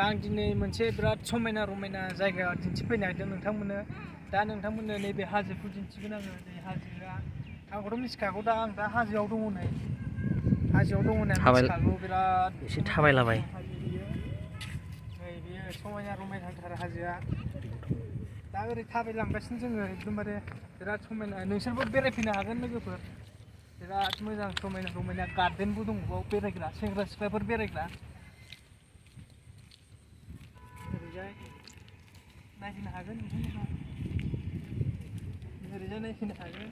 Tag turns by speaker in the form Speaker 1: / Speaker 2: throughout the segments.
Speaker 1: आं दिनै मोनसे बिराद समायना रमायना जायगा दिन्थिफैनो नागिरदों नोंथांमोननो। दा नोंथांमोननो नैबे हाजोखौ दिन्थिगोन आङो। नै हाजोआ आंखौथ' मिथिखागौ, दा आं दा हाजोआव दङ नै। हाजोआव दङ होननानै मिथिखागौ, बिराद
Speaker 2: एसे थाबायलाबाय।
Speaker 1: नै बेयो समायना रमायनाथार हाजोआ। दा ओरै थाबायलांगासिनो जोङो, एकदमबारे बिराद समायना। नोंसोरबो बेरायफैनो हागोन लोगोफोर। बिराद मोजां समायना रमायना गार्देनबो दं बाव बेरायग्रा, सेंग्रा सिख्लाफोर बेरायग्रा। ओरैजाय नायफैनो हागोन नोंथांमोनहा, ओरैजाय नायफैनो हागोन।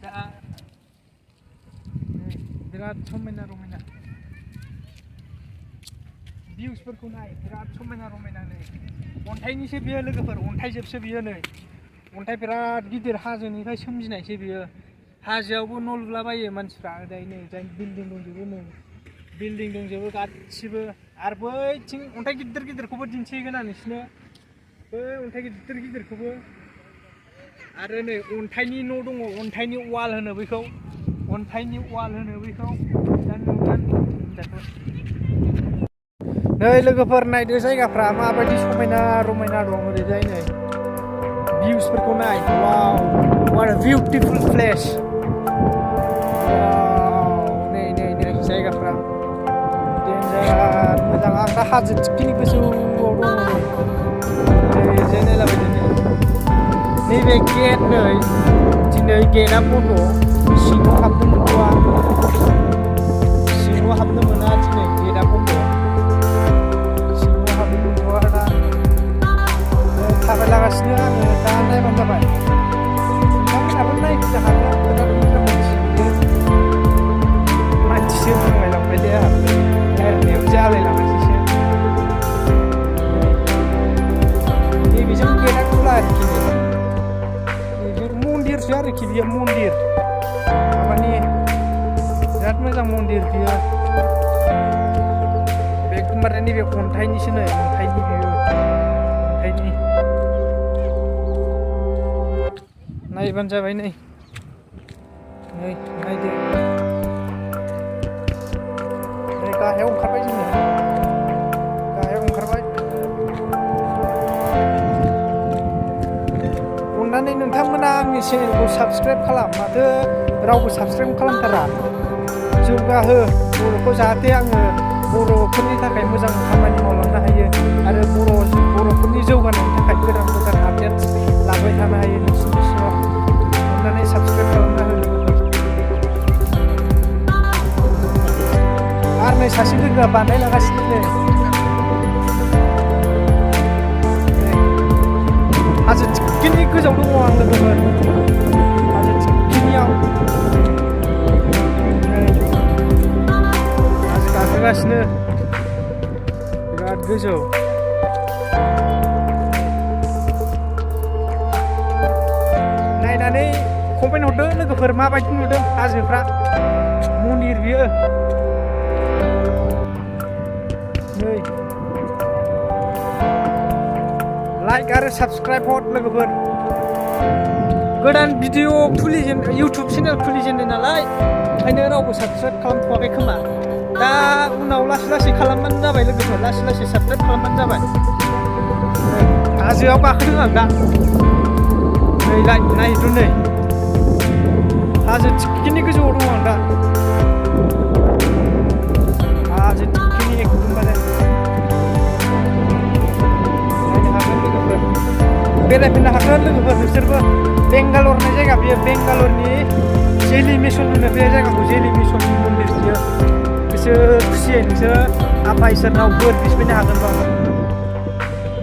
Speaker 1: दा बिराद समायना रमायना भिउसफोरखौ नाय, बिराद समायना रमायना। नै अन्थाइनिसो बियो लोगोफोर, अन्थाइजोबसो बियो। नै अन्थाइ बिराद गिदिर हाजोनिफ्राय सोमजिनायसो बियो। हाजोआवबो न' लुलाबायो मानसिफ्रा। ओरै नै जाय बिल्डिं दंजोबो, नै बिल्डिं दंजोबो गासिबो। आरो बैथिं अन्थाइ गिदिर गिदिरखौबो दिन्थिहैगोन आं नोंसिनो, बै अन्थाइ गिदिर गिदिरखौबो। आरो नै अन्थाइनि न' दङ, अन्थाइनि वाल होनो बैखौ, अन्थाइनि वाल होनो बैखौ। दा नुगोन। नै लोगोफोर नायदो जायगाफ्रा माबायदि समायना रमायना दं। ओरैजाय नै भिउसफोरखौ नाय। वाव, what a beautiful place। वाव, नै नै नै जायगाफ्रा देन्जार मोजां। आं दा हाजो थिखिनि गोजौआव दङ। नै ओरैजाय नायलाबायदो। नै नैबे गेट, नै दिनै गेटआ बन्द', सिङाव हाबनो मोनथ'आ, सिङाव हाबनो मोना दिनै, गेटआ बन्द'। थाबायलागासिनो आङो, दा नायबानो जाबाय। नोंथांमोनहाबो नायफैनो हागोन, बिराद मोजां मोनथियो। मानसिसो बुंलायलांबाय दे आंहा, रायज्लायनायाव जालायलाङासैसो। नैबेजों गेटआ खुला आरोखि, नैबे मन्दिरसो आरोखि, बियो मन्दिर। माबानि बिराद मोजां मन्दिर बियो। एकदमबारे नैबे अन्थाइनिसो, नै अन्थाइनि बियो, अन्थाइनि। नायबानो जाबाय। नै नै नायदो। नै गाहायाव ओंखारबाय जोङो, गाहायाव ओंखारबाय। अननानै नोंथांमोना आंनि चेनेलखौ साबसक्राइब खालाम। माथो रावबो साबसक्राइब खालामथारा। जौगाहो बर'खौ, जाहाथे आङो बर'फोरनि थाखाय मोजां खामानि मावलांनो हायो आरो बर'फोरनि जौगानायनि थाखाय गोदान गोदान आपडेट लाबाय थानो हायो नोंसिनि सिङाव। अननानै साबसक्राइब खालामना हो लोगोफोर। आरो नै सासे लोगोआ बानायलांगासिनो। नै हाजो थिखिनि गोजौआव दङ आं लोगोफोर, हाजो थिखिनियाव। हाजो गाखोगासिनो, बिराद गोजौ। नायनानै कमेन्ट हरदो लोगोफोर, माबायदि नुदों हाजोफ्रा। मन्दिर बियो। नै लाइक आरो साबसक्राइब हर लोगोफोर। गोदान भिडिअ इउटुब चेनेल खुलिजेनदों नालाय, ओंखायनो रावबो साबसक्राइब खालामथ'वाखै खोमा। दा उनाव लासै लासै खालामबानो जाबाय लोगोफोर, लासै लासै साबसक्राइब खालामबानो जाबाय। हाजोआव गाखोदों आं दा। नै नायदो, नै हाजो थिखिनि गोजौआव दङ आं दा। हाजो थिखिनि एकदमबारे नायनो हागोन लोगोफोर, बेरायफैनो हागोन लोगोफोर नोंसोरबो। बेंगालर होननाय जायगा बियो, बेंगालरनि जेलि मिसन होनो बे जायगाखौ, जेलि मिसननि मन्दिर बियो। गोसो खुसियै नोंसोरो आफा इसोरनाव बोर बिफैनो हागोन बाव।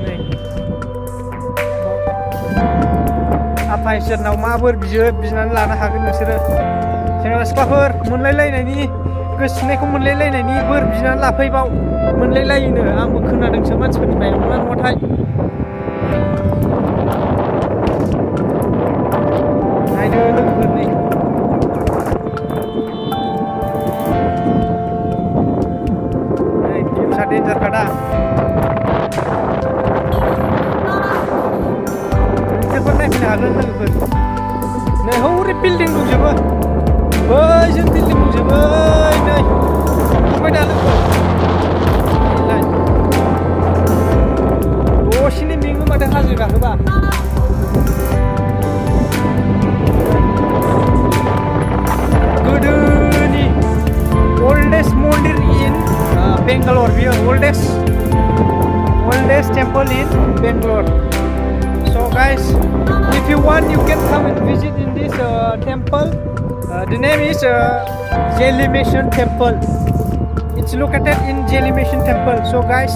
Speaker 1: नै आफा इसोरनाव मा बोर बियो बिनानै लानो हागोन नोंसोरो। सेंग्रा सिख्लाफोर मोनलायलायनायनि, गोसोथोनायखौ मोनलायलायनायनि बोर बिनानै लाफैबाव। मोनलायलायोनो, आंबो खोनादोंसो मानसिफोरनिफ्राय, नंगौना नङाथाय। नायदो लोगोफोर, नै भिउसा डेन्जारखा दा। नोंसोरबो नायफैनो हागोन लोगोफोर। नै हौरै बिल्डिं दंजोबो, बैजों बिल्डिं दंजोबो। नै नुबाय दा लोगोफोर। हाजो गाखोबा गोदोनि oldest मन्दिर in Bangalore बियो oldest temple in Bangalore. So guys, if you want, you can come and visit in this temple. The name is Mission Temple. It's located in Mission Temple. So guys,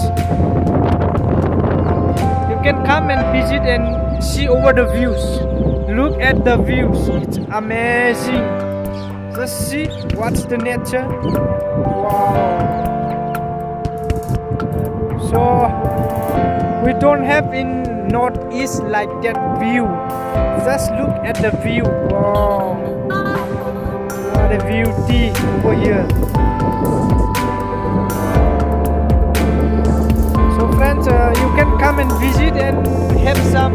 Speaker 1: you can come and visit and see over the views. Look at the views. It's amazing. Just see what's the nature. Wow. So we don't have in northeast like that view. Just look at the view. Wow, what a beauty over here. So friends, you can come and visit and have some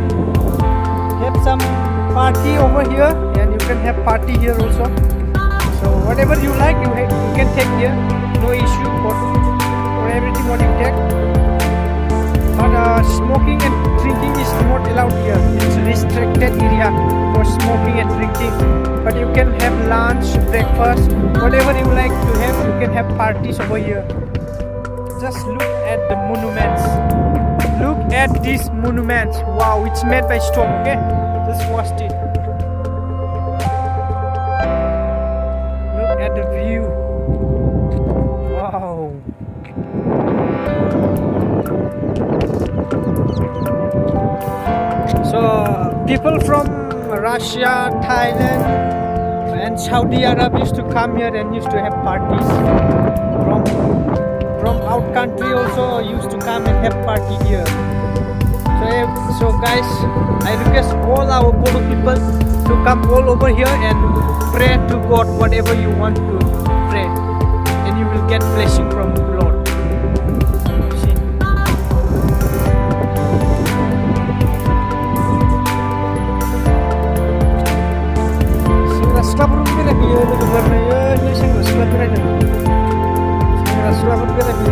Speaker 1: party over here, and you can have party here also. So whatever you like, you can take here. No issue for everything what you take. But smoking and drinking is not allowed here. It's restricted area for smoking and drinking. But you can have lunch, breakfast, whatever you like to have. You can have parties over here. Just look at the monuments. Look at these monuments. Wow, it's made by stone. Okay, just watch it. Look at the view. Wow. So people from Russia, Thailand and Saudi Arabia used to come here and used to have parties. From out country also used to come and have party here. So guys, I request all our Polo people to come all over here and pray to God whatever you want to pray, and you will get blessing from the Lord. See? Setelah berbeda dia dengan warnanya, dia sangat suka berada. Setelah berbeda dia.